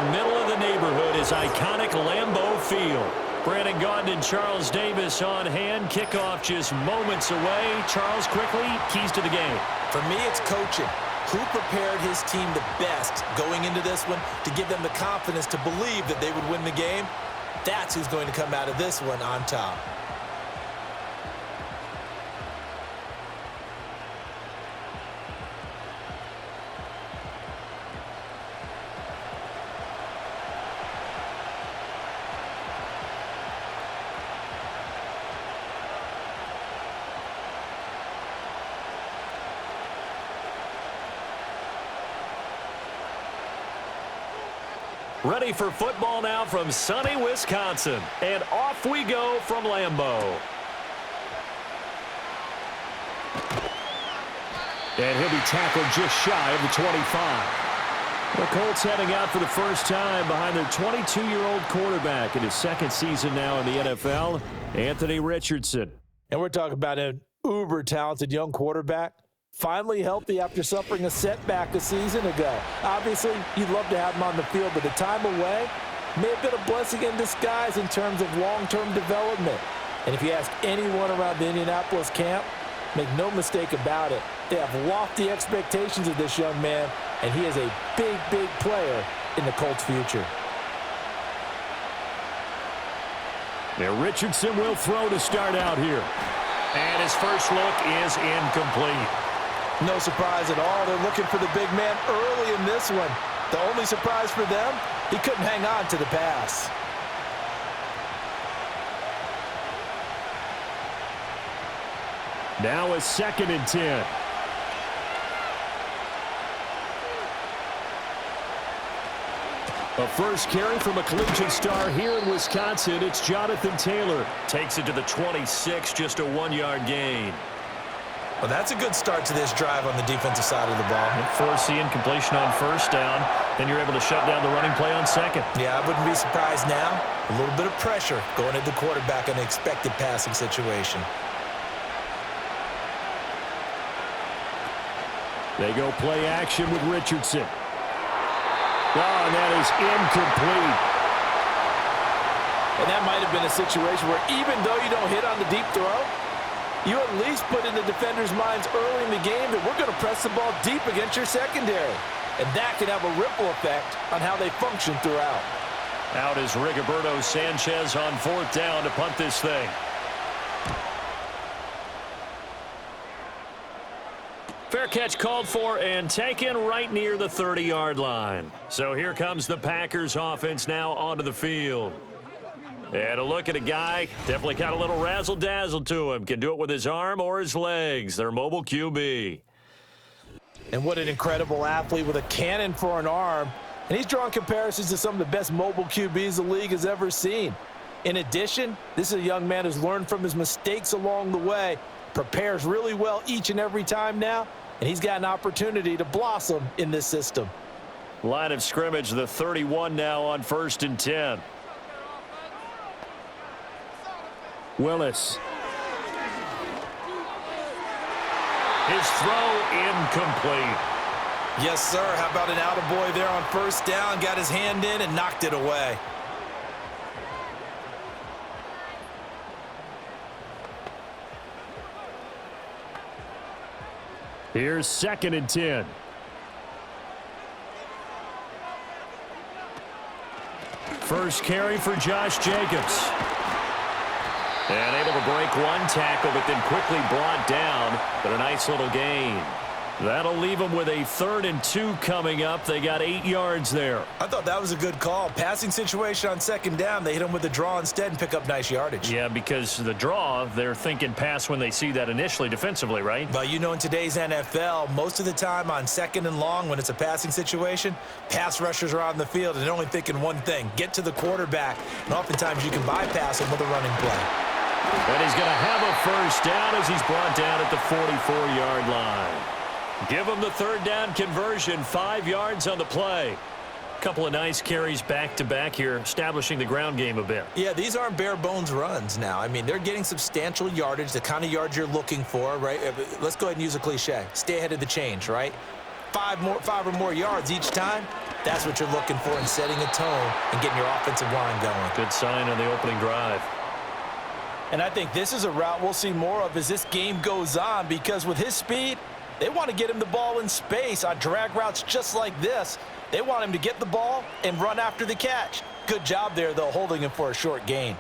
the middle of the neighborhood is iconic Lambeau Field. Brandon Gaudin and Charles Davis on hand. Kickoff just moments away. Charles, quickly, keys to the game. For me, it's coaching. Who prepared his team the best going into this one to give them the confidence to believe that they would win the game? That's who's going to come out of this one on top. Ready for football now from sunny Wisconsin. And off we go from Lambeau. And he'll be tackled just shy of the 25. The Colts heading out for the first time behind their 22-year-old quarterback in his second season now in the NFL, Anthony Richardson. And we're talking about an uber-talented young quarterback. Finally healthy after suffering a setback a season ago. Obviously, you'd love to have him on the field, but the time away may have been a blessing in disguise in terms of long-term development. And if you ask anyone around the Indianapolis camp, make no mistake about it, they have lofty expectations of this young man, and he is a big, big player in the Colts' future. Now Richardson will throw to start out here. And his first look is incomplete. No surprise at all. They're looking for the big man early in this one. The only surprise for them, he couldn't hang on to the pass. Now a 2nd and 10. A first carry from a collegiate star here in Wisconsin. It's Jonathan Taylor. Takes it to the 26, just a 1-yard gain. Well, that's a good start to this drive on the defensive side of the ball. Force the incompletion on first down. Then you're able to shut down the running play on second. Yeah, I wouldn't be surprised now. A little bit of pressure going at the quarterback in an expected passing situation. They go play action with Richardson. Oh, and that is incomplete. And that might have been a situation where even though you don't hit on the deep throw, you at least put in the defenders' minds early in the game that we're going to press the ball deep against your secondary. And that can have a ripple effect on how they function throughout. Out is Rigoberto Sanchez on 4th down to punt this thing. Fair catch called for and taken right near the 30-yard line. So here comes the Packers offense now onto the field. And a look at a guy, definitely got a little razzle-dazzle to him. Can do it with his arm or his legs. Their mobile QB. And what an incredible athlete with a cannon for an arm. And he's drawing comparisons to some of the best mobile QBs the league has ever seen. In addition, this is a young man who's learned from his mistakes along the way, prepares really well each and every time now, and he's got an opportunity to blossom in this system. Line of scrimmage, the 31 now on 1st and 10. Willis. His throw incomplete. Yes, sir. How about an attaboy there on 1st down? Got his hand in and knocked it away. Here's 2nd and 10. First carry for Josh Jacobs. And able to break one tackle, but then quickly brought down. But a nice little gain. That'll leave them with a 3rd and 2 coming up. They got 8 yards there. I thought that was a good call. Passing situation on 2nd down. They hit him with the draw instead and pick up nice yardage. Yeah, because the draw, they're thinking pass when they see that initially defensively, right? But you know, in today's NFL, most of the time on 2nd and long, when it's a passing situation, pass rushers are on the field and they're only thinking one thing, get to the quarterback. And oftentimes you can bypass him with a running play. And he's going to have a first down as he's brought down at the 44-yard line. Give him the 3rd down conversion, 5 yards on the play. Couple of nice carries back-to-back here, establishing the ground game a bit. Yeah, these aren't bare-bones runs now. I mean, they're getting substantial yardage, the kind of yards you're looking for, right? Let's go ahead and use a cliche. Stay ahead of the change, right? 5 or more yards each time. That's what you're looking for in setting a tone and getting your offensive line going. Good sign on the opening drive. And I think this is a route we'll see more of as this game goes on, because with his speed, they want to get him the ball in space on drag routes just like this. They want him to get the ball and run after the catch. Good job there, though, holding him for a short gain.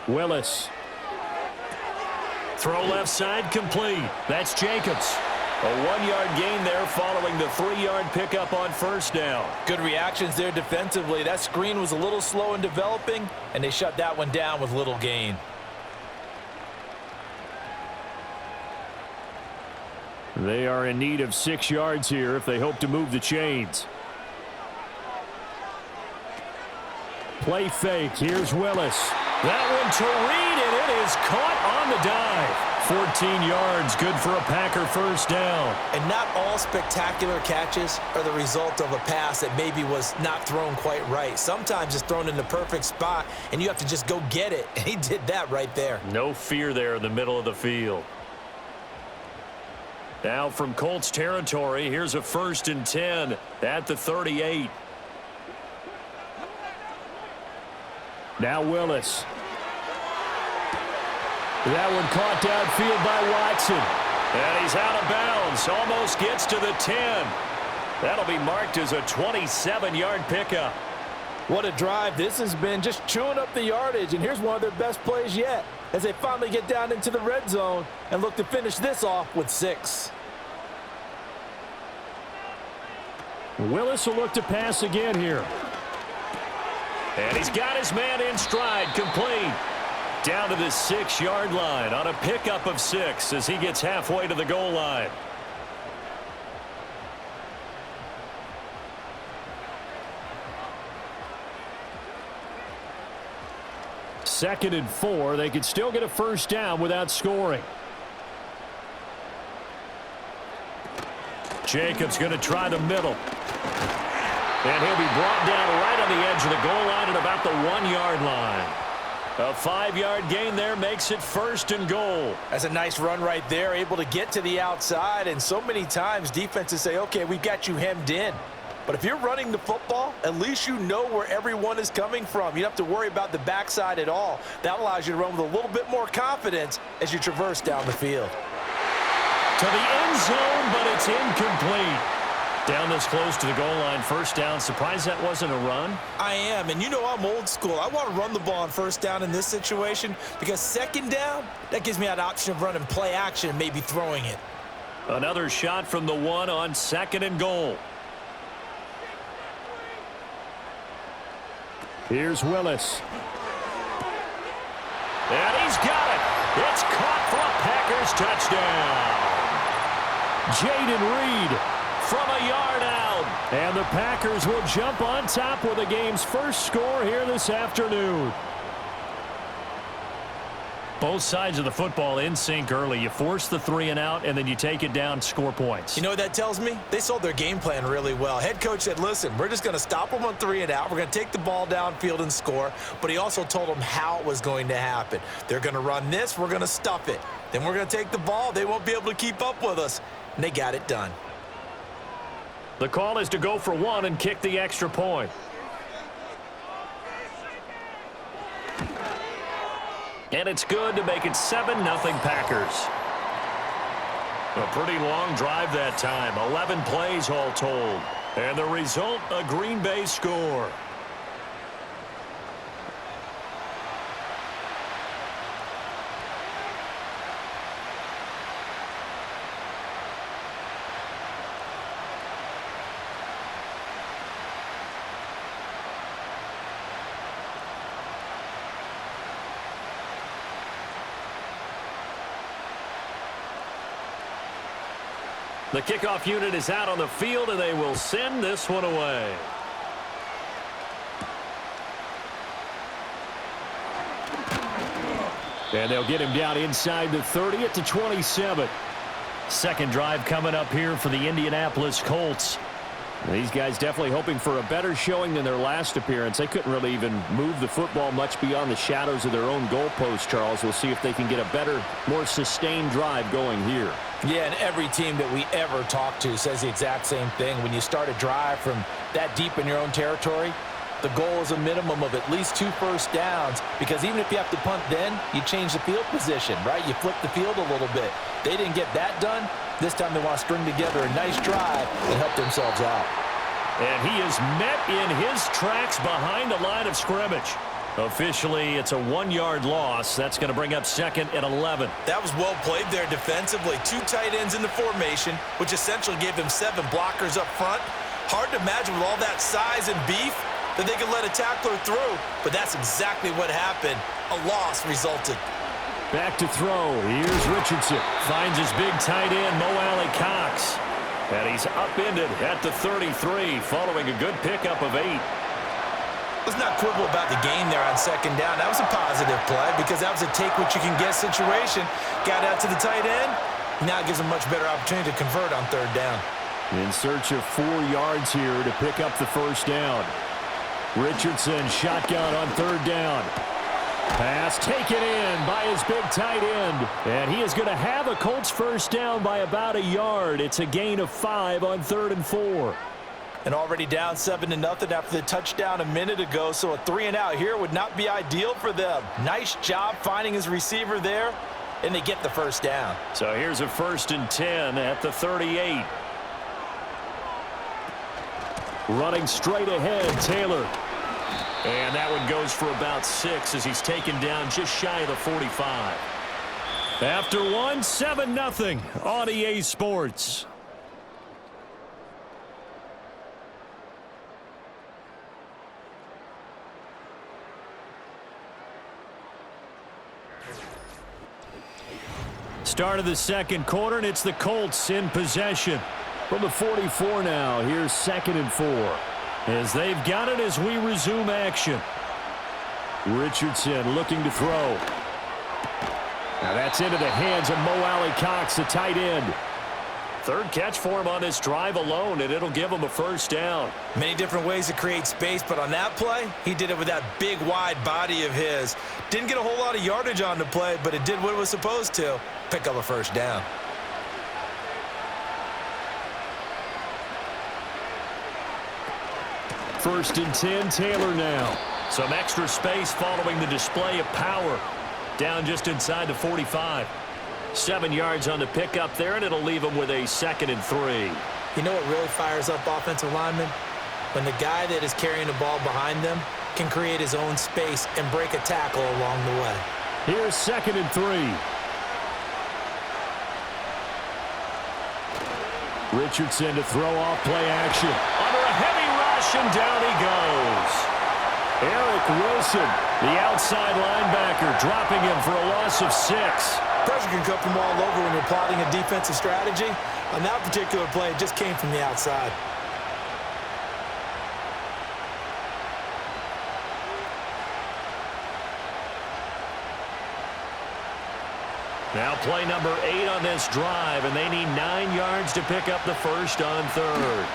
Willis. Throw left side complete. That's Jacobs. A 1-yard gain there following the 3-yard pickup on first down. Good reactions there defensively. That screen was a little slow in developing, and they shut that one down with little gain. They are in need of 6 yards here if they hope to move the chains. Play fake. Here's Willis. That one to Reed, and it is caught on the dive. 14 yards, good for a Packer first down. And not all spectacular catches are the result of a pass that maybe was not thrown quite right. Sometimes it's thrown in the perfect spot, and you have to just go get it. And he did that right there. No fear there in the middle of the field. Now from Colts territory, here's a 1st and 10 at the 38. Now Willis. That one caught downfield by Watson. And he's out of bounds. Almost gets to the 10. That'll be marked as a 27-yard pickup. What a drive this has been, just chewing up the yardage. And here's one of their best plays yet as they finally get down into the red zone and look to finish this off with 6. Willis will look to pass again here. And he's got his man in stride, complete. Down to the 6-yard line on a pickup of 6 as he gets halfway to the goal line. Second and 4. They could still get a first down without scoring. Jacobs going to try the middle. And he'll be brought down right on the edge of the goal line at about the 1-yard line. A 5-yard gain there makes it 1st and goal. That's a nice run right there, able to get to the outside. And so many times defenses say, okay, we've got you hemmed in. But if you're running the football, at least you know where everyone is coming from. You don't have to worry about the backside at all. That allows you to run with a little bit more confidence as you traverse down the field. To the end zone, but it's incomplete. Down this close to the goal line, first down. Surprised that wasn't a run? I am, and you know I'm old school. I want to run the ball on first down in this situation because second down, that gives me that option of running play action and maybe throwing it. Another shot from the 1 on 2nd and goal. Here's Willis. And he's got it. It's caught for a Packers touchdown. Jaden Reed from a yard out. And the Packers will jump on top with the game's first score here this afternoon. Both sides of the football in sync early. You force the 3 and out, and then you take it down, score points. You know what that tells me? They sold their game plan really well. Head coach said, listen, we're just going to stop them on 3 and out. We're going to take the ball downfield and score. But he also told them how it was going to happen. They're going to run this. We're going to stuff it. Then we're going to take the ball. They won't be able to keep up with us. And they got it done. The call is to go for 1 and kick the extra point. And it's good to make it 7-0 Packers. A pretty long drive that time. 11 plays all told. And the result, a Green Bay score. The kickoff unit is out on the field, and they will send this one away. And they'll get him down inside the 30 at the 27. Second drive coming up here for the Indianapolis Colts. These guys definitely hoping for a better showing than their last appearance. They couldn't really even move the football much beyond the shadows of their own goalpost, Charles. We'll see if they can get a better, more sustained drive going here. Yeah, and every team that we ever talk to says the exact same thing. When you start a drive from that deep in your own territory, the goal is a minimum of at least 2 first downs, because even if you have to punt then, you change the field position, right? You flip the field a little bit. They didn't get that done. This time they want to string together a nice drive and help themselves out. And he is met in his tracks behind the line of scrimmage. Officially, it's a 1-yard loss. That's going to bring up 2nd and 11. That was well played there defensively. 2 tight ends in the formation, which essentially gave them 7 blockers up front. Hard to imagine with all that size and beef that they could let a tackler through, but that's exactly what happened. A loss resulted. Back to throw. Here's Richardson. Finds his big tight end, Mo Alley-Cox. And he's upended at the 33, following a good pickup of 8. Let's not quibble about the game there on 2nd down. That was a positive play because that was a take-what-you-can-get situation. Got out to the tight end. Now it gives them a much better opportunity to convert on 3rd down. In search of 4 yards here to pick up the first down. Richardson shotgun on 3rd down. Pass taken in by his big tight end. And he is going to have a Colts first down by about 1 yard. It's a gain of 5 on 3rd and 4. And already down 7-0 after the touchdown a minute ago, so a 3-and-out here would not be ideal for them. Nice job finding his receiver there, and they get the first down. So here's a 1st and 10 at the 38. Running straight ahead, Taylor. And that one goes for about 6 as he's taken down just shy of the 45. After 7-0 on EA Sports. Start of the 2nd quarter, and it's the Colts in possession. From the 44 now, here's 2nd and 4. As they've got it as we resume action. Richardson looking to throw. Now that's into the hands of Mo Alley-Cox, the tight end. 3rd catch for him on this drive alone, and it'll give him a first down. Many different ways to create space, but on that play, he did it with that big, wide body of his. Didn't get a whole lot of yardage on the play, but it did what it was supposed to. Pick up a first down. First and 10, Taylor now. Some extra space following the display of power. Down just inside the 45. 7 yards on the pickup there, and it'll leave him with a 2nd and 3. You know what really fires up offensive linemen? When the guy that is carrying the ball behind them can create his own space and break a tackle along the way. Here's 2nd and 3. Richardson to throw off play action. Under a heavy rush, and down he goes. Eric Wilson, the outside linebacker, dropping him for a loss of 6. Pressure can come from all over when you're plotting a defensive strategy. On that particular play, it just came from the outside. Now play number 8 on this drive, and they need 9 yards to pick up the first on 3rd.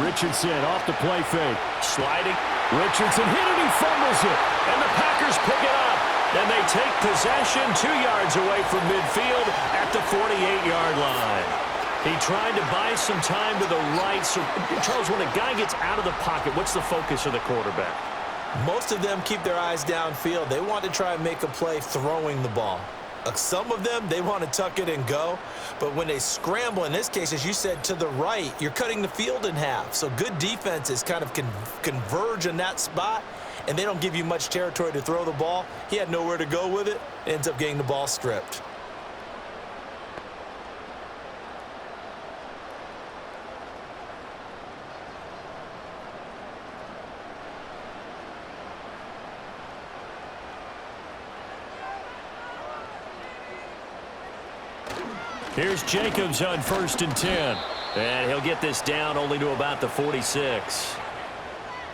Richardson off the play fake. Sliding. Richardson hit it, he fumbles it. And the Packers pick it up. And they take possession 2 yards away from midfield at the 48-yard line. He tried to buy some time to the right. So, Charles, when a guy gets out of the pocket, what's the focus of the quarterback? Most of them keep their eyes downfield. They want to try and make a play throwing the ball. Some of them, they want to tuck it and go. But when they scramble, in this case, as you said, to the right, you're cutting the field in half. So good defenses kind of converge in that spot, and they don't give you much territory to throw the ball. He had nowhere to go with it. Ends up getting the ball stripped. Here's Jacobs on 1st and 10. And he'll get this down only to about the 46.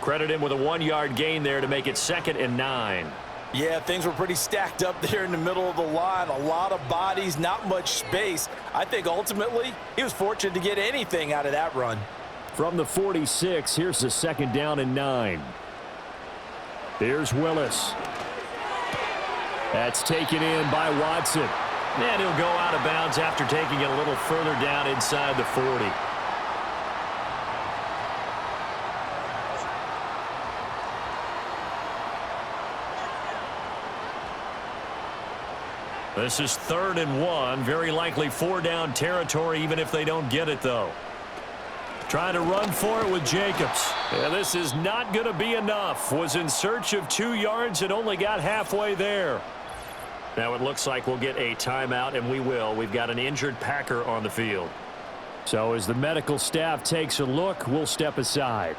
Credit him with a 1-yard gain there to make it 2nd and 9. Yeah, things were pretty stacked up there in the middle of the line. A lot of bodies, not much space. I think ultimately he was fortunate to get anything out of that run. From the 46, here's the 2nd down and 9. Here's Willis. That's taken in by Watson. And he'll go out of bounds after taking it a little further down inside the 40. This is 3rd and 1. Very likely 4-down territory, even if they don't get it, though. Trying to run for it with Jacobs. Yeah, this is not going to be enough. Was in search of 2 yards and only got halfway there. Now it looks like we'll get a timeout, and we will. We've got an injured Packer on the field. So as the medical staff takes a look, we'll step aside.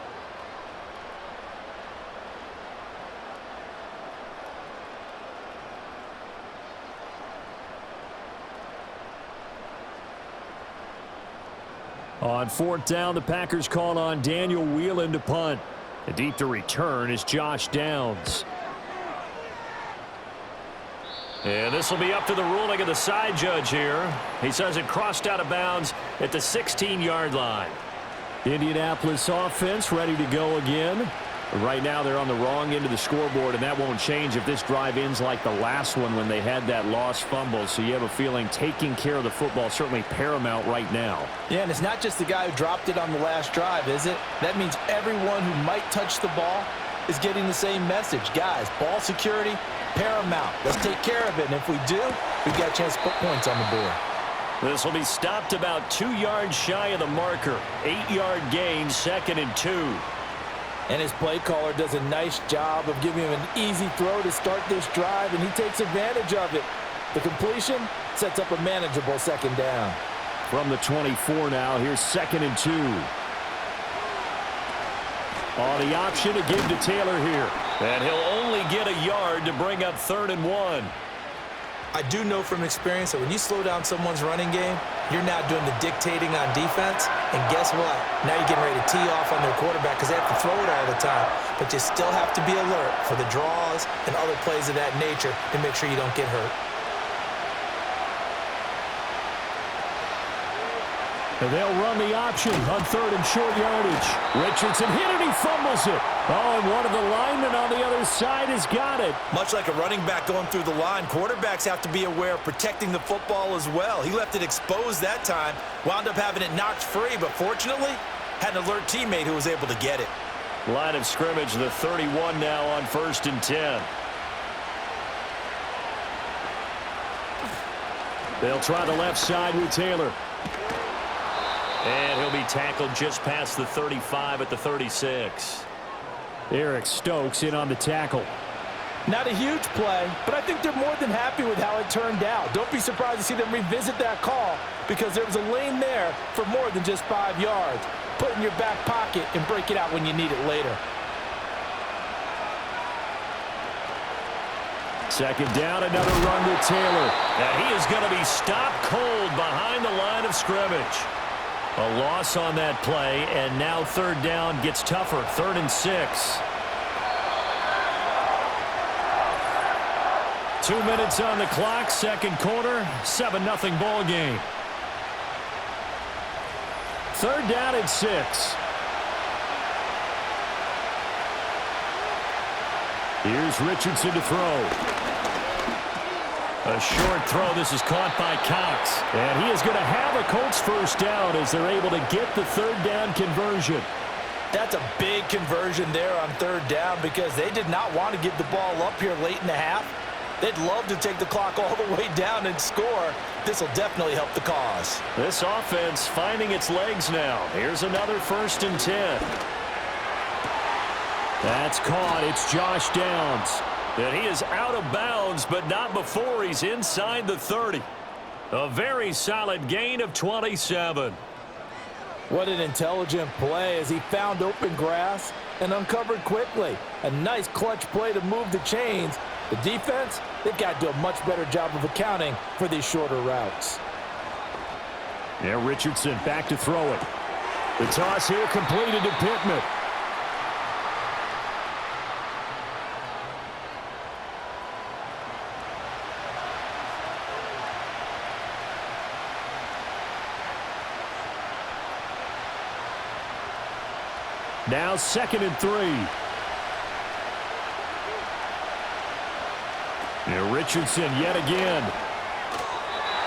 On 4th down, the Packers call on Daniel Whelan to punt. And deep to return is Josh Downs. And this will be up to the ruling of the side judge here. He says it crossed out of bounds at the 16-yard line. Indianapolis offense ready to go again. Right now they're on the wrong end of the scoreboard, and that won't change if this drive ends like the last one when they had that lost fumble. So you have a feeling taking care of the football is certainly paramount right now. Yeah, and it's not just the guy who dropped it on the last drive, is it? That means everyone who might touch the ball is getting the same message. Guys, ball security, paramount. Let's take care of it, and if we do, we've got a chance to put points on the board. This will be stopped about 2 yards shy of the marker. 8-yard gain, 2nd and 2. And his play caller does a nice job of giving him an easy throw to start this drive, and he takes advantage of it. The completion sets up a manageable 2nd down. From the 24 now, here's 2nd and 2. On the option to give to Taylor here. And he'll only get a yard to bring up 3rd and 1. I do know from experience that when you slow down someone's running game, you're now doing the dictating on defense. And guess what? Now you're getting ready to tee off on their quarterback because they have to throw it all the time. But you still have to be alert for the draws and other plays of that nature to make sure you don't get hurt. And they'll run the option on 3rd and short yardage. Richardson hit it, he fumbles it. Oh, and one of the linemen on the other side has got it. Much like a running back going through the line, quarterbacks have to be aware of protecting the football as well. He left it exposed that time, wound up having it knocked free, but fortunately, had an alert teammate who was able to get it. Line of scrimmage, the 31 now on 1st and 10. They'll try the left side with Taylor. And he'll be tackled just past the 35 at the 36. Eric Stokes in on the tackle. Not a huge play, but I think they're more than happy with how it turned out. Don't be surprised to see them revisit that call because there was a lane there for more than just 5 yards. Put it in your back pocket and break it out when you need it later. 2nd down, another run with Taylor. And he is going to be stopped cold behind the line of scrimmage. A loss on that play, and now 3rd down gets tougher. 3rd and 6. 2 minutes on the clock, 2nd quarter, 7-0 ball game. 3rd down and 6. Here's Richardson to throw. A short throw. This is caught by Cox. And he is going to have a Colts 1st down as they're able to get the 3rd down conversion. That's a big conversion there on 3rd down because they did not want to give the ball up here late in the half. They'd love to take the clock all the way down and score. This will definitely help the cause. This offense finding its legs now. Here's another 1st and 10. That's caught. It's Josh Downs. And he is out of bounds, but not before he's inside the 30. A very solid gain of 27. What an intelligent play as he found open grass and uncovered quickly. A nice clutch play to move the chains. The defense, they've got to do a much better job of accounting for these shorter routes. Yeah, Richardson back to throw it. The toss here completed to Pittman. Now 2nd and 3. Now Richardson yet again.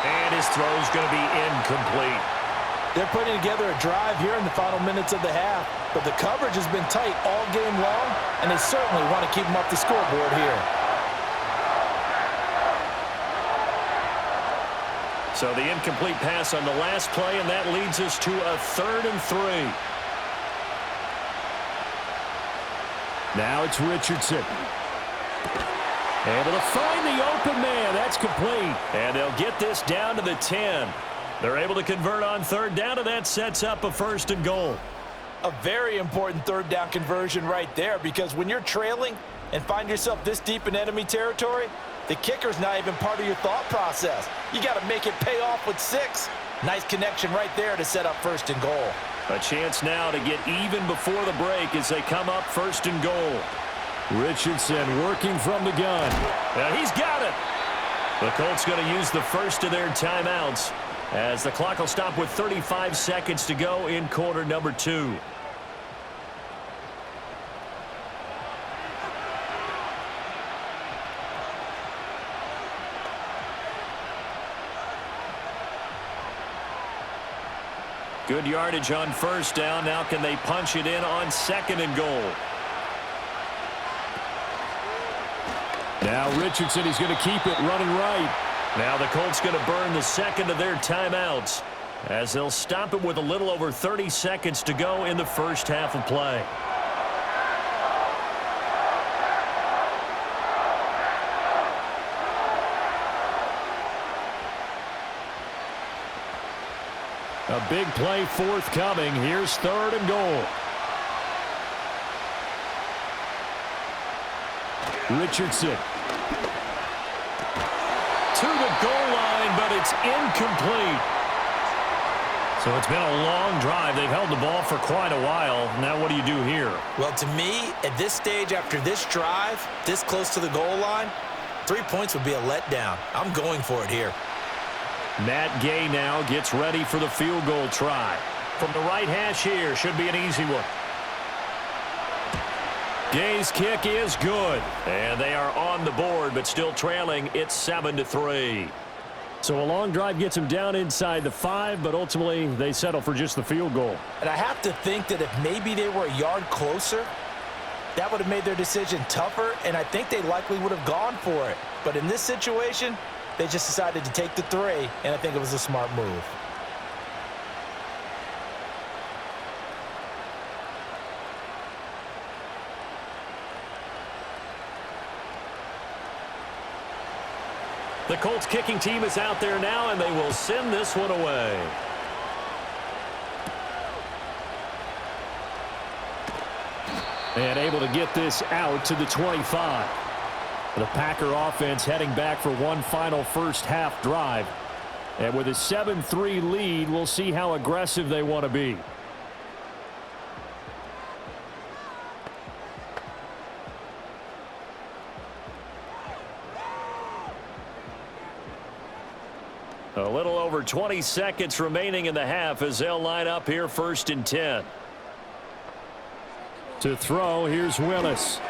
And his throw's going to be incomplete. They're putting together a drive here in the final minutes of the half, but the coverage has been tight all game long, and they certainly want to keep them off the scoreboard here. So the incomplete pass on the last play, and that leads us to a 3rd and 3. Now it's Richardson. Able to find the open man. That's complete. And they'll get this down to the 10. They're able to convert on 3rd down, and that sets up a 1st and goal. A very important 3rd down conversion right there, because when you're trailing and find yourself this deep in enemy territory, the kicker's not even part of your thought process. You got to make it pay off with 6. Nice connection right there to set up 1st and goal. A chance now to get even before the break as they come up 1st and goal. Richardson working from the gun. Now he's got it. The Colts going to use the first of their timeouts as the clock will stop with 35 seconds to go in quarter number 2. Good yardage on 1st down. Now can they punch it in on 2nd and goal? Now Richardson, he's going to keep it running right. Now the Colts going to burn the 2nd of their timeouts as they'll stop it with a little over 30 seconds to go in the first half of play. A big play forthcoming. Here's 3rd and goal. Richardson. To the goal line, but it's incomplete. So it's been a long drive. They've held the ball for quite a while. Now what do you do here? Well, to me, at this stage, after this drive, this close to the goal line, 3 points would be a letdown. I'm going for it here. Matt Gay now gets ready for the field goal try. From the right hash here, should be an easy one. Gay's kick is good, and they are on the board, but still trailing. It's 7-3. So a long drive gets them down inside the 5, but ultimately they settle for just the field goal. And I have to think that if maybe they were a yard closer, that would have made their decision tougher, and I think they likely would have gone for it. But in this situation, they just decided to take the 3, and I think it was a smart move. The Colts kicking team is out there now, and they will send this one away. And able to get this out to the 25. The Packer offense heading back for one final first half drive. And with a 7-3 lead, we'll see how aggressive they want to be. A little over 20 seconds remaining in the half as they'll line up here 1st and 10. To throw, here's Willis.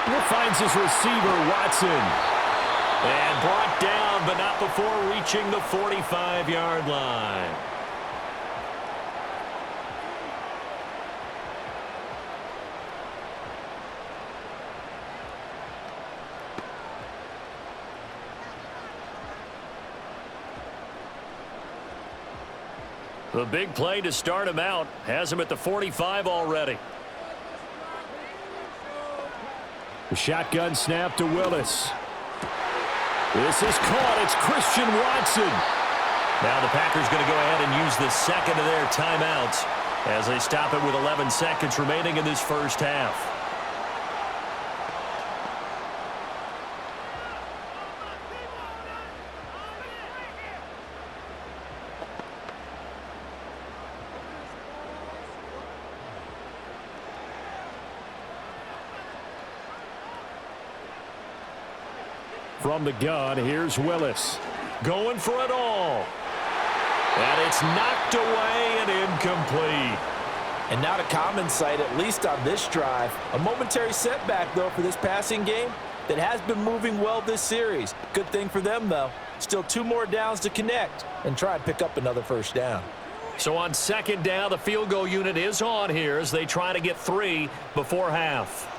He finds his receiver, Watson. And brought down, but not before reaching the 45-yard line. The big play to start him out has him at the 45 already. The shotgun snap to Willis. This is caught. It's Christian Watson. Now the Packers going to go ahead and use the second of their timeouts as they stop it with 11 seconds remaining in this first half. From the gun, here's Willis. Going for it all. And it's knocked away and incomplete. And not a common sight, at least on this drive. A momentary setback, though, for this passing game that has been moving well this series. Good thing for them, though. Still 2 more downs to connect and try and pick up another first down. So on second down, the field goal unit is on here as they try to get 3 before half.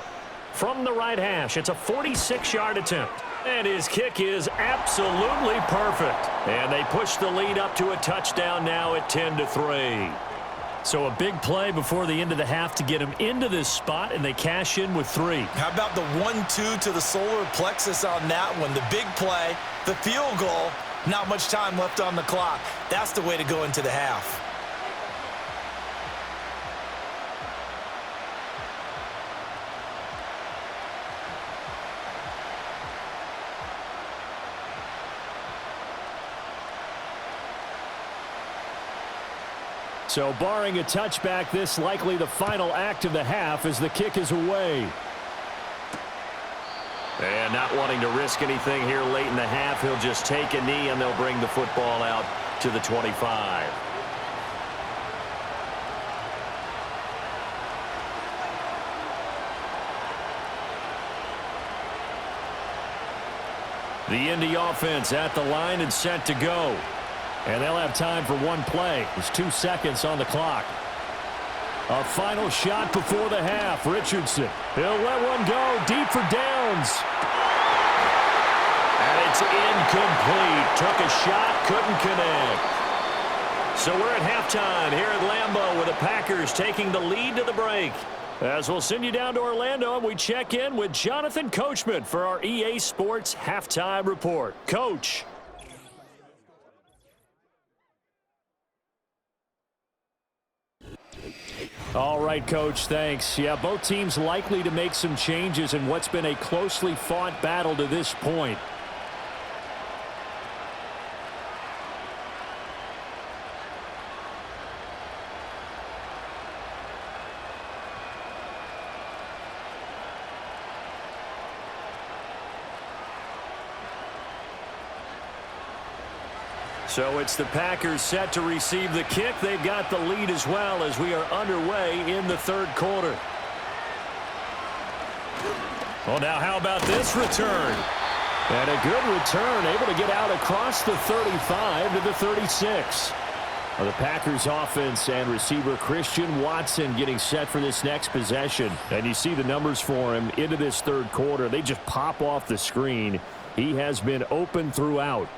From the right hash, it's a 46-yard attempt. And his kick is absolutely perfect. And they push the lead up to a touchdown now at 10-3. So a big play before the end of the half to get him into this spot, and they cash in with 3. How about the 1-2 to the solar plexus on that one? The big play, the field goal, not much time left on the clock. That's the way to go into the half. So barring a touchback, this likely the final act of the half as the kick is away. And not wanting to risk anything here late in the half, he'll just take a knee and they'll bring the football out to the 25. The Indy offense at the line and set to go. And they'll have time for one play. There's 2 seconds on the clock. A final shot before the half. Richardson. He'll let one go deep for downs. And it's incomplete. Took a shot, couldn't connect. So we're at halftime here at Lambeau with the Packers taking the lead to the break. As we'll send you down to Orlando and we check in with Jonathan Coachman for our EA Sports Halftime Report. Coach. All right, Coach, thanks. Yeah, both teams likely to make some changes in what's been a closely fought battle to this point. So it's the Packers set to receive the kick. They've got the lead as well as we are underway in the third quarter. Well, now how about this return? And a good return, able to get out across the 35 to the 36. Well, the Packers offense and receiver Christian Watson getting set for this next possession. And you see the numbers for him into this third quarter. They just pop off the screen. He has been open throughout.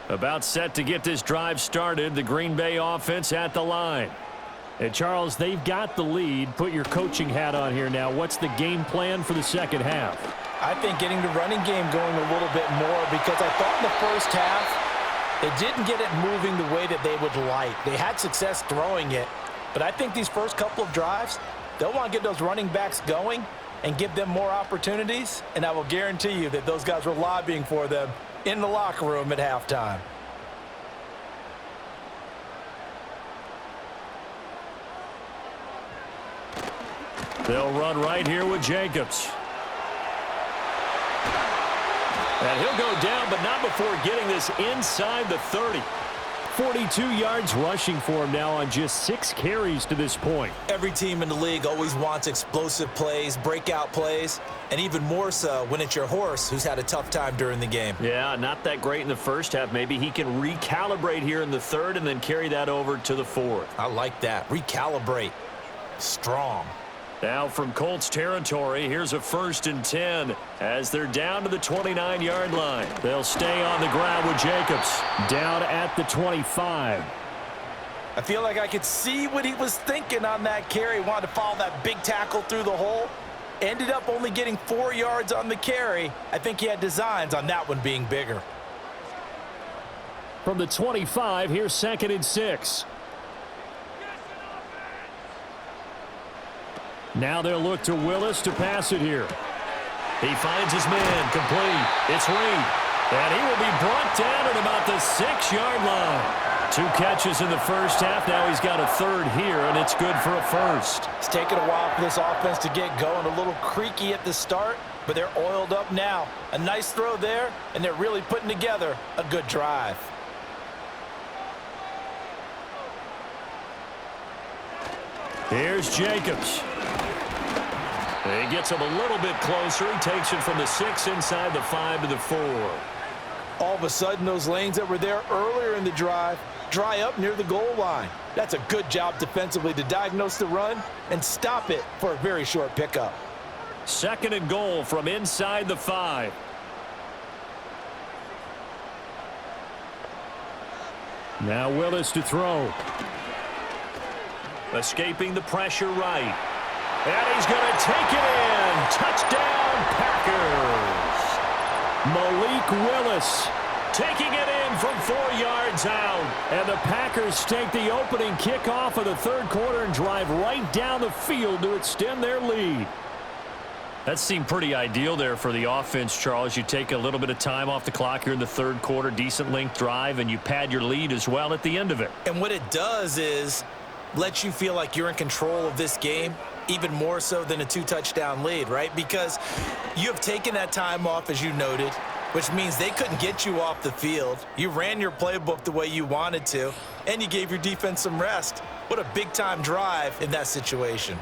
About set to get this drive started, the Green Bay offense at the line. And Charles, they've got the lead. Put your coaching hat on here now. What's the game plan for the second half? I think getting the running game going a little bit more, because I thought in the first half they didn't get it moving the way that they would like. They had success throwing it, but I think these first couple of drives, they'll want to get those running backs going and give them more opportunities, and I will guarantee you that those guys were lobbying for them in the locker room at halftime. They'll run right here with Jacobs. And he'll go down, but not before getting this inside the 30. 42 yards rushing for him now on just 6 carries to this point. Every team in the league always wants explosive plays, breakout plays, and even more so when it's your horse who's had a tough time during the game. Yeah, not that great in the first half. Maybe he can recalibrate here in the third and then carry that over to the fourth. I like that. Recalibrate. Strong. Now from Colts territory, here's a 1st and 10 as they're down to the 29-yard line. They'll stay on the ground with Jacobs down at the 25. I feel like I could see what he was thinking on that carry. Wanted to follow that big tackle through the hole. Ended up only getting 4 yards on the carry. I think he had designs on that one being bigger. From the 25, here's 2nd and 6. Now they'll look to Willis to pass it here. He finds his man, complete. It's Reed. And he will be brought down at about the 6-yard line. 2 catches in the first half. Now he's got a third here, and it's good for a first. It's taken a while for this offense to get going. A little creaky at the start, but they're oiled up now. A nice throw there, and they're really putting together a good drive. Here's Jacobs. He gets him a little bit closer. He takes it from the 6 inside the 5 to the 4. All of a sudden, those lanes that were there earlier in the drive dry up near the goal line. That's a good job defensively to diagnose the run and stop it for a very short pickup. 2nd and goal from inside the 5. Now Willis to throw. Escaping the pressure right. And he's going to take it in. Touchdown, Packers. Malik Willis taking it in from 4 yards out. And the Packers take the opening kickoff of the 3rd quarter and drive right down the field to extend their lead. That seemed pretty ideal there for the offense, Charles. You take a little bit of time off the clock here in the 3rd quarter, decent length drive, and you pad your lead as well at the end of it. And what it does is let you feel like you're in control of this game, even more so than a 2-touchdown lead, right? Because you have taken that time off, as you noted, which means they couldn't get you off the field. You ran your playbook the way you wanted to, and you gave your defense some rest. What a big-time drive in that situation.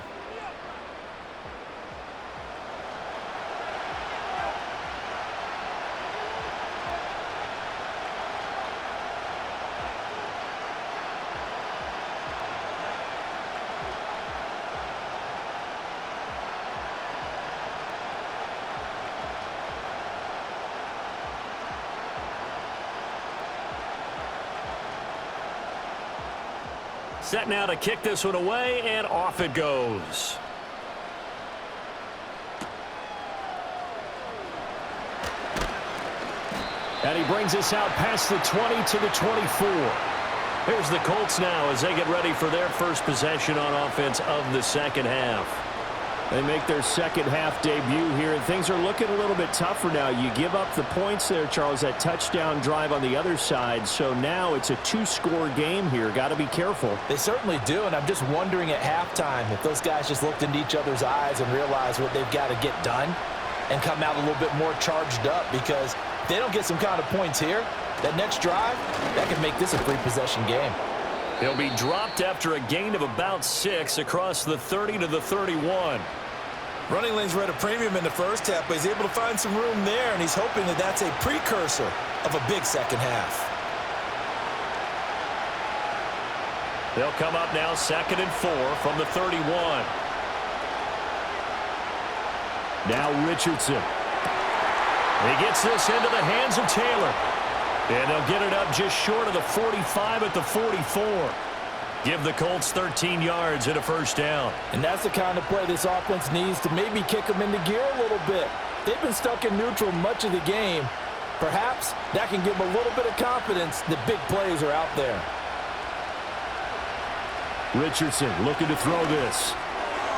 Set now to kick this one away, and off it goes. And he brings us out past the 20 to the 24. Here's the Colts now as they get ready for their first possession on offense of the 2nd half. They make their 2nd half debut here, and things are looking a little bit tougher now. You give up the points there, Charles, that touchdown drive on the other side. So now it's a 2-score game here. Got to be careful. They certainly do, and I'm just wondering at halftime if those guys just looked into each other's eyes and realized what they've got to get done and come out a little bit more charged up, because if they don't get some kind of points here, that next drive, that could make this a 3-possession game. He'll be dropped after a gain of about 6 across the 30 to the 31. Running lanes were at a premium in the first half, but he's able to find some room there, and he's hoping that that's a precursor of a big second half. They'll come up now 2nd and 4 from the 31. Now Richardson. He gets this into the hands of Taylor. And they'll get it up just short of the 45 at the 44. Give the Colts 13 yards and a 1st down. And that's the kind of play this offense needs to maybe kick them into gear a little bit. They've been stuck in neutral much of the game. Perhaps that can give them a little bit of confidence that big plays are out there. Richardson looking to throw this.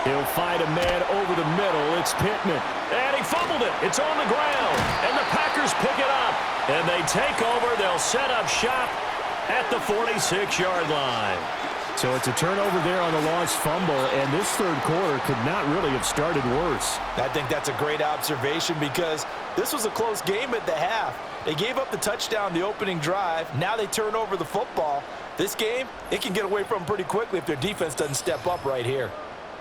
He'll find a man over the middle. It's Pittman. And he fumbled it. It's on the ground. And the Packers pick it up. And they take over. They'll set up shop at the 46-yard line. So it's a turnover there on the lost fumble, and this 3rd quarter could not really have started worse. I think that's a great observation, because this was a close game at the half. They gave up the touchdown the opening drive. Now they turn over the football. This game, it can get away from them pretty quickly if their defense doesn't step up right here.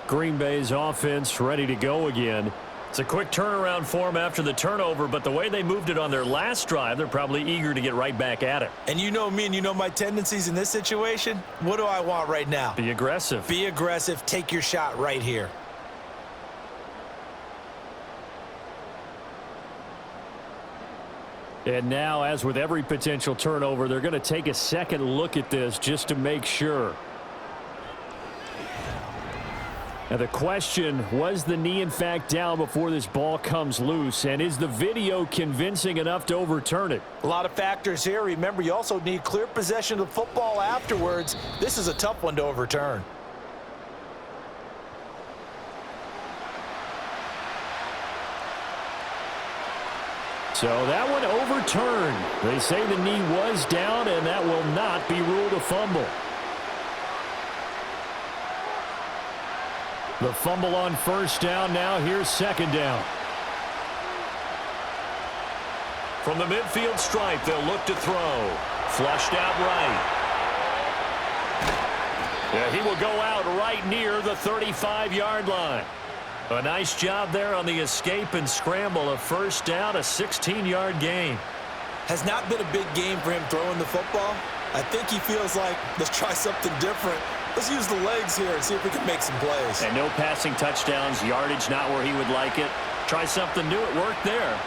Green Bay's offense ready to go again. It's a quick turnaround for them after the turnover, but the way they moved it on their last drive, they're probably eager to get right back at it. And you know me, and you know my tendencies in this situation. What do I want right now? Be aggressive. Be aggressive. Take your shot right here. And now, as with every potential turnover, they're going to take a second look at this just to make sure. Now the question, was the knee in fact down before this ball comes loose? And is the video convincing enough to overturn it? A lot of factors here. Remember, you also need clear possession of the football afterwards. This is a tough one to overturn. So that one overturned. They say the knee was down, and that will not be ruled a fumble. The fumble on 1st down. Now here's 2nd down. From the midfield stripe, they'll look to throw. Flushed out right. Yeah, he will go out right near the 35-yard line. A nice job there on the escape and scramble. A first down, a 16-yard gain. Has not been a big game for him throwing the football. I think he feels like, let's try something different. Let's use the legs here and see if we can make some plays. And no passing touchdowns, yardage not where he would like it. Try something new. It worked there.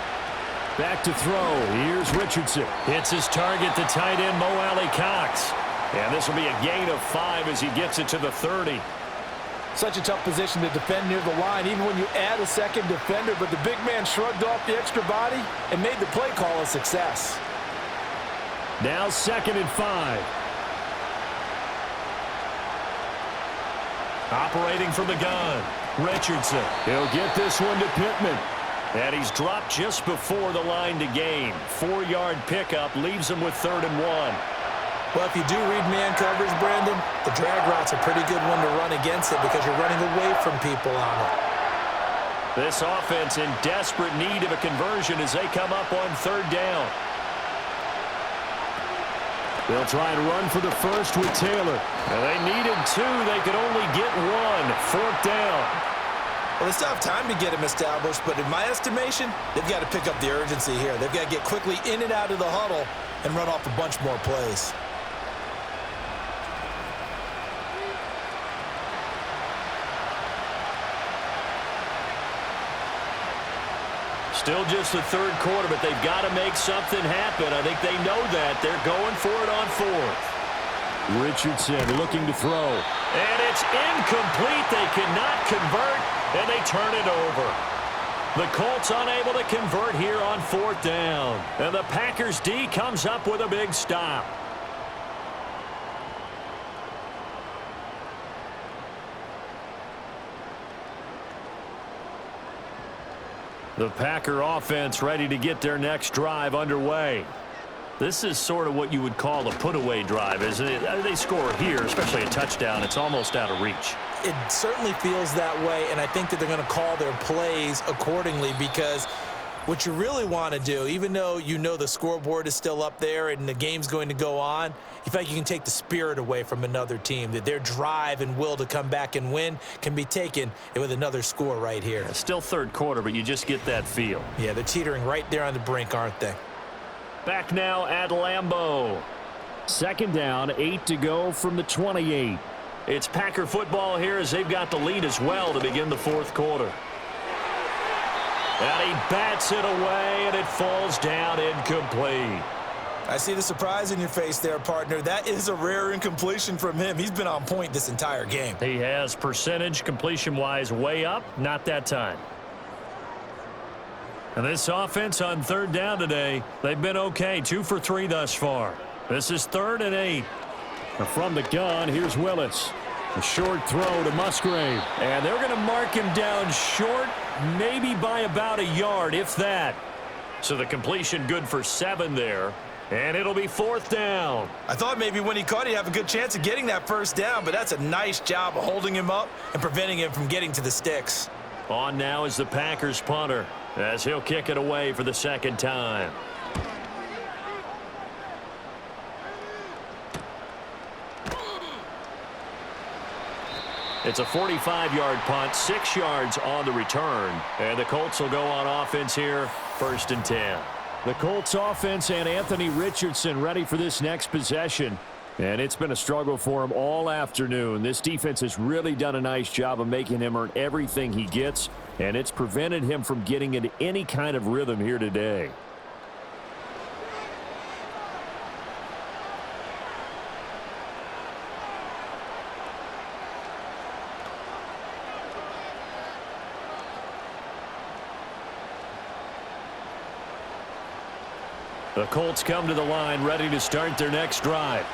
Back to throw. Here's Richardson. Hits his target, the tight end, Mo Alley Cox. And this will be a gain of 5 as he gets it to the 30. Such a tough position to defend near the line, even when you add a second defender. But the big man shrugged off the extra body and made the play call a success. Now 2nd and 5. Operating from the gun, Richardson. He'll get this one to Pittman. And he's dropped just before the line to gain. 4-yard pickup leaves him with 3rd and 1. Well, if you do read man coverage, Brandon, the drag route's a pretty good one to run against it because you're running away from people on it. This offense in desperate need of a conversion as they come up on 3rd down. They'll try and run for the first with Taylor. And they needed 2. They could only get 1. 4th down. Well, they still have time to get him established, but in my estimation, they've got to pick up the urgency here. They've got to get quickly in and out of the huddle and run off a bunch more plays. Still just the 3rd quarter, but they've got to make something happen. I think they know that. They're going for it on 4th. Richardson looking to throw. And it's incomplete. They cannot convert, and they turn it over. The Colts unable to convert here on 4th down. And the Packers D comes up with a big stop. The Packer offense ready to get their next drive underway. This is sort of what you would call a put-away drive, isn't it? They score here, especially a touchdown. It's almost out of reach. It certainly feels that way, and I think that they're going to call their plays accordingly because what you really want to do, even though you know the scoreboard is still up there and the game's going to go on, you feel like you can take the spirit away from another team, that their drive and will to come back and win can be taken with another score right here. It's still 3rd quarter, but you just get that feel. Yeah, they're teetering right there on the brink, aren't they? Back now at Lambeau. 2nd down, 8 to go from the 28. It's Packer football here as they've got the lead as well to begin the 4th quarter. And he bats it away, and it falls down incomplete. I see the surprise in your face there, partner. That is a rare incompletion from him. He's been on point this entire game. He has percentage completion-wise way up, not that time. And this offense on 3rd down today, they've been okay, 2 for 3 thus far. This is 3rd and 8. And from the gun, here's Willis. A short throw to Musgrave. And they're going to mark him down short, maybe by about a yard, if that. So the completion good for 7 there. And it'll be 4th down. I thought maybe when he caught, he'd have a good chance of getting that first down, but that's a nice job of holding him up and preventing him from getting to the sticks. On now is the Packers punter as he'll kick it away for the 2nd time. It's a 45-yard punt, 6 yards on the return. And the Colts will go on offense here, 1st and 10. The Colts offense and Anthony Richardson ready for this next possession. And it's been a struggle for him all afternoon. This defense has really done a nice job of making him earn everything he gets, and it's prevented him from getting into any kind of rhythm here today. The Colts come to the line ready to start their next drive.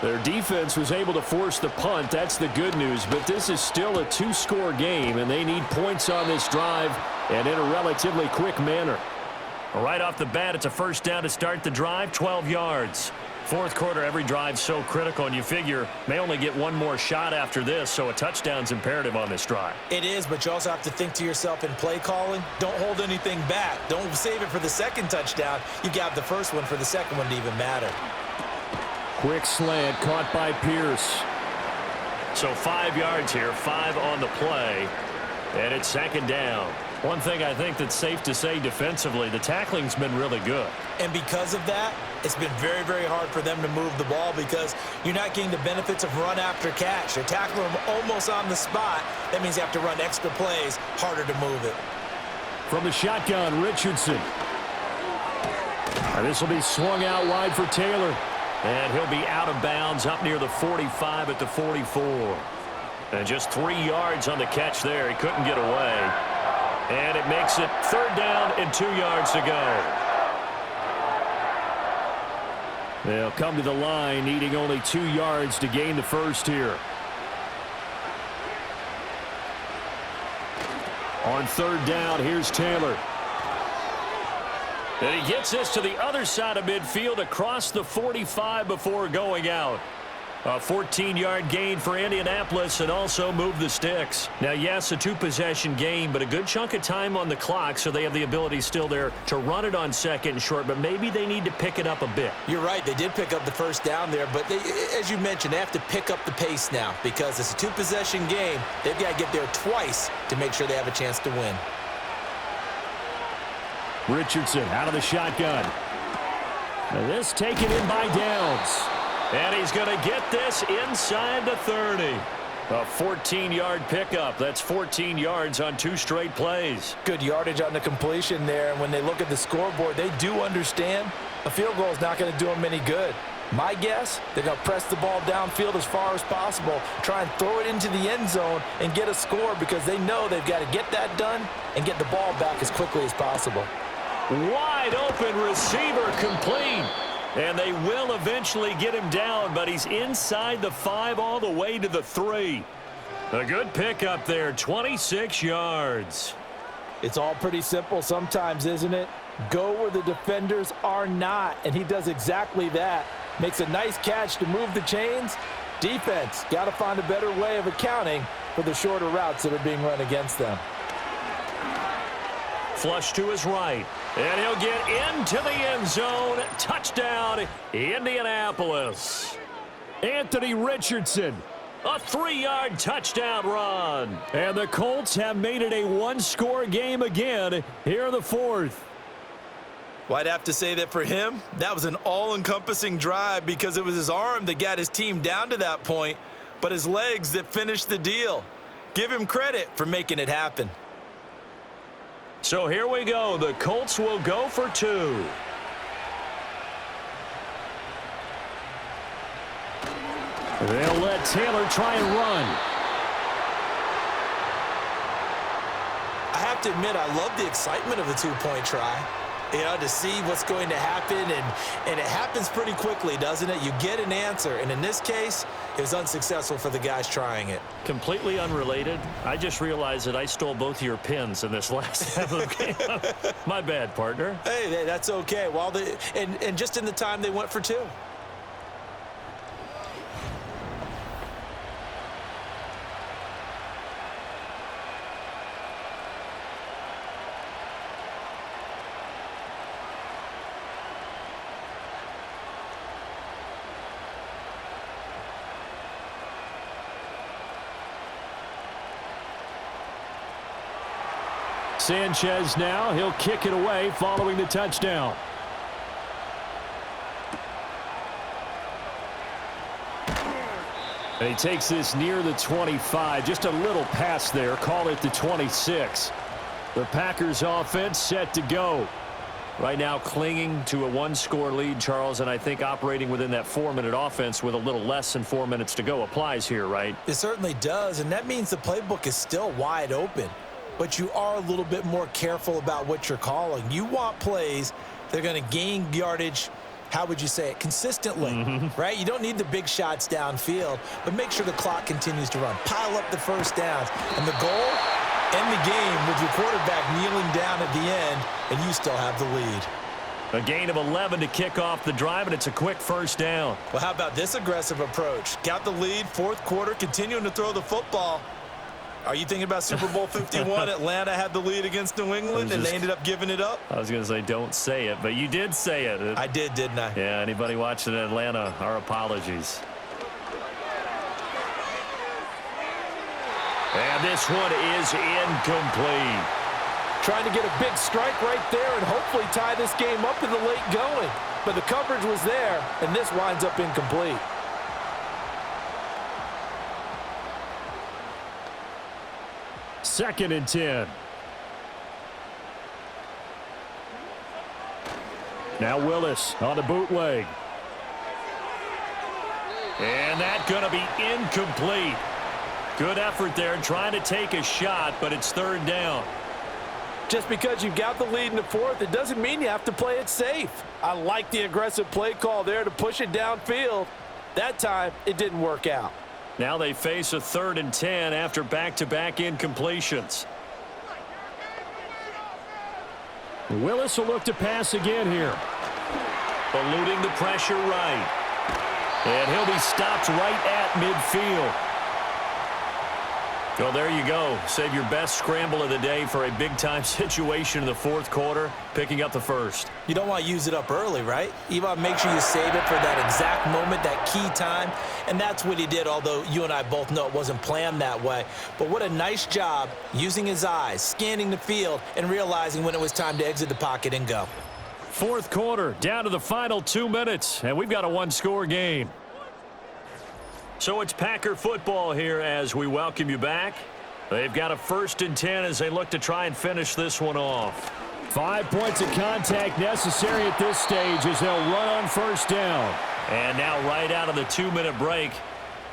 Their defense was able to force the punt. That's the good news, but this is still a 2-score game, and they need points on this drive and in a relatively quick manner. Right off the bat, it's a 1st down to start the drive, 12 yards. 4th quarter, every drive's so critical, and you figure may only get 1 more shot after this, so a touchdown's imperative on this drive. It is, but you also have to think to yourself in play calling, don't hold anything back. Don't save it for the 2nd touchdown. You got the 1st one for the 2nd one to even matter. Quick slant caught by Pierce. So 5 yards here, 5 on the play, and it's second down. One thing I think that's safe to say defensively, the tackling's been really good. And because of that, it's been very, very hard for them to move the ball because you're not getting the benefits of run after catch. You're tackling them almost on the spot. That means you have to run extra plays, harder to move it. From the shotgun, Richardson. And this will be swung out wide for Taylor. And he'll be out of bounds up near the 45 at the 44. And just 3 yards on the catch there. He couldn't get away. And it makes it third down and 2 yards to go. They'll come to the line, needing only 2 yards to gain the first here. On third down, here's Taylor. And he gets this to the other side of midfield across the 45 before going out. A 14-yard gain for Indianapolis and also move the sticks. Now, yes, a 2-possession game, but a good chunk of time on the clock, so they have the ability still there to run it on second and short, but maybe they need to pick it up a bit. You're right. They did pick up the first down there, but they, as you mentioned, they have to pick up the pace now because it's a 2-possession game. They've got to get there twice to make sure they have a chance to win. Richardson out of the shotgun. And this taken in by Downs. And he's going to get this inside the 30. A 14-yard pickup. That's 14 yards on 2 straight plays. Good yardage on the completion there. And when they look at the scoreboard, they do understand a field goal is not going to do them any good. My guess, they're going to press the ball downfield as far as possible, try and throw it into the end zone and get a score because they know they've got to get that done and get the ball back as quickly as possible. Wide open receiver complete. And they will eventually get him down, but he's inside the 5 all the way to the 3. A good pickup there, 26 yards. It's all pretty simple sometimes, isn't it? Go where the defenders are not, and he does exactly that. Makes a nice catch to move the chains. Defense, got to find a better way of accounting for the shorter routes that are being run against them. Flush to his right, and he'll get into the end zone. Touchdown, Indianapolis. Anthony Richardson. A 3-yard touchdown run. And the Colts have made it a 1-score game again here in the 4th. Well, I'd have to say that for him, that was an all-encompassing drive because it was his arm that got his team down to that point, but his legs that finished the deal. Give him credit for making it happen. So here we go. The Colts will go for 2. They'll let Taylor try and run. I have to admit, I love the excitement of a 2-point try. You know, to see what's going to happen, and it happens pretty quickly, doesn't it? You get an answer, and in this case, it was unsuccessful for the guys trying it. Completely unrelated. I just realized that I stole both of your pins in this last half of the game. My bad, partner. Hey, that's okay. Well, and just in the time they went for 2. Sanchez now, he'll kick it away following the touchdown. And he takes this near the 25. Just a little pass there. Call it the 26. The Packers offense set to go. Right now clinging to a 1-score lead, Charles, and I think operating within that 4-minute offense with a little less than 4 minutes to go applies here, right? It certainly does, and that means the playbook is still wide open. But you are a little bit more careful about what you're calling. You want plays that are going to gain yardage, how would you say it, consistently, right? You don't need the big shots downfield, but make sure the clock continues to run. Pile up the first downs. And the goal, end the game with your quarterback kneeling down at the end, and you still have the lead. A gain of 11 to kick off the drive, and it's a quick first down. Well, how about this aggressive approach? Got the lead, 4th quarter, continuing to throw the football. Are you thinking about Super Bowl 51? Atlanta had the lead against New England, and they ended up giving it up? I was going to say don't say it, but you did say it. I did, didn't I? Yeah, anybody watching Atlanta, our apologies. And this one is incomplete. Trying to get a big strike right there and hopefully tie this game up in the late going. But the coverage was there, and this winds up incomplete. Second and 10. Now Willis on the bootleg. And that's going to be incomplete. Good effort there trying to take a shot, but it's third down. Just because you've got the lead in the fourth, it doesn't mean you have to play it safe. I like the aggressive play call there to push it downfield. That time, it didn't work out. Now they face a 3rd and 10 after back-to-back incompletions. Willis will look to pass again here. Eluding the pressure right. And he'll be stopped right at midfield. Well, there you go. Save your best scramble of the day for a big-time situation in the fourth quarter, picking up the first. You don't want to use it up early, right? You want to make sure you save it for that exact moment, that key time. And that's what he did, although you and I both know it wasn't planned that way. But what a nice job using his eyes, scanning the field, and realizing when it was time to exit the pocket and go. Fourth quarter, down to the final 2 minutes, and we've got a one-score game. So it's Packer football here as we welcome you back. They've got a 1st and 10 as they look to try and finish this one off. 5 points of contact necessary at this stage as they'll run on first down. And now right out of the 2-minute break,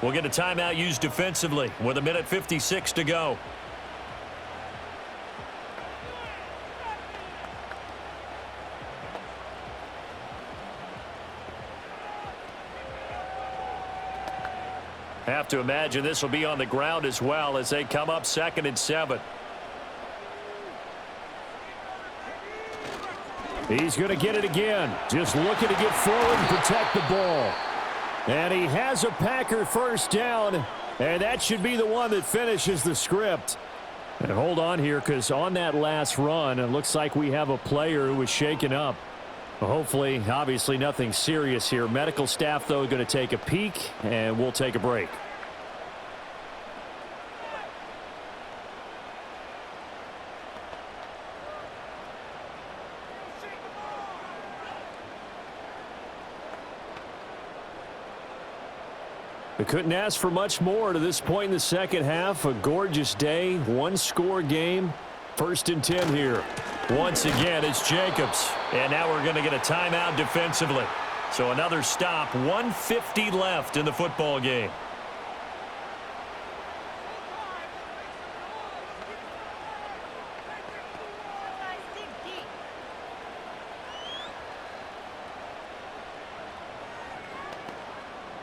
we'll get a timeout used defensively with 1:56 to go. Have to imagine this will be on the ground as well as they come up 2nd and 7. He's going to get it again. Just looking to get forward and protect the ball. And he has a Packer first down, and that should be the one that finishes the script. And hold on here, because on that last run, it looks like we have a player who was shaken up. Hopefully, obviously nothing serious here. Medical staff, though, going to take a peek, and we'll take a break. We couldn't ask for much more to this point in the second half. A gorgeous day, one-score game. 1st and 10 here. Once again, it's Jacobs. And now we're going to get a timeout defensively. So another stop, 1:50 left in the football game.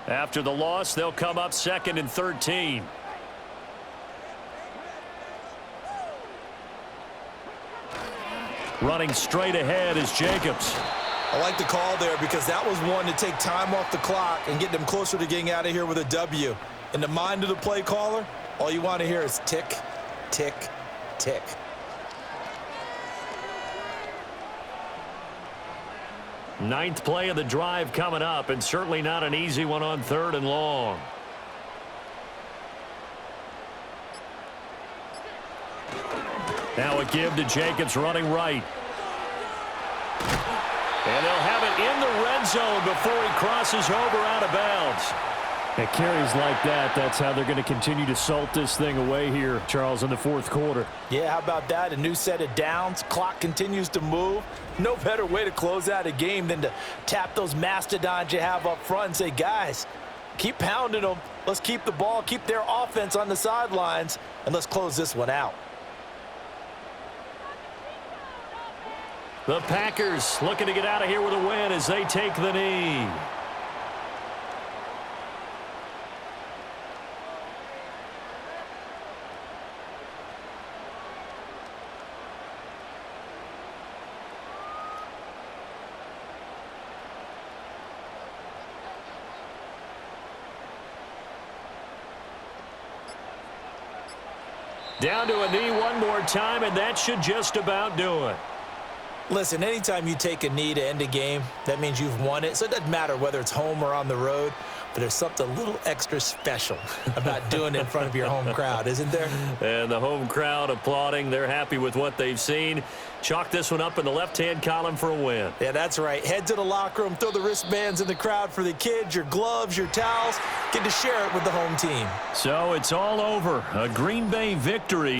After the loss, they'll come up 2nd and 13. Running straight ahead is Jacobs. I like the call there because that was one to take time off the clock and get them closer to getting out of here with a W. In the mind of the play caller, all you want to hear is tick, tick, tick. Ninth play of the drive coming up, and certainly not an easy one on 3rd and long. Now a give to Jacobs running right. And they'll have it in the red zone before he crosses over out of bounds. At carries like that, that's how they're going to continue to salt this thing away here, Charles, in the fourth quarter. Yeah, how about that? A new set of downs. Clock continues to move. No better way to close out a game than to tap those mastodons you have up front and say, guys, keep pounding them. Let's keep the ball, keep their offense on the sidelines, and let's close this one out. The Packers looking to get out of here with a win as they take the knee. Down to a knee one more time, and that should just about do it. Listen, anytime you take a knee to end a game, that means you've won it. So it doesn't matter whether it's home or on the road. but there's something a little extra special about doing it in front of your home crowd, isn't there? And the home crowd applauding. They're happy with what they've seen. Chalk this one up in the left-hand column for a win. Yeah, that's right. Head to the locker room, throw the wristbands in the crowd for the kids, your gloves, your towels. Get to share it with the home team. So it's all over. A Green Bay victory.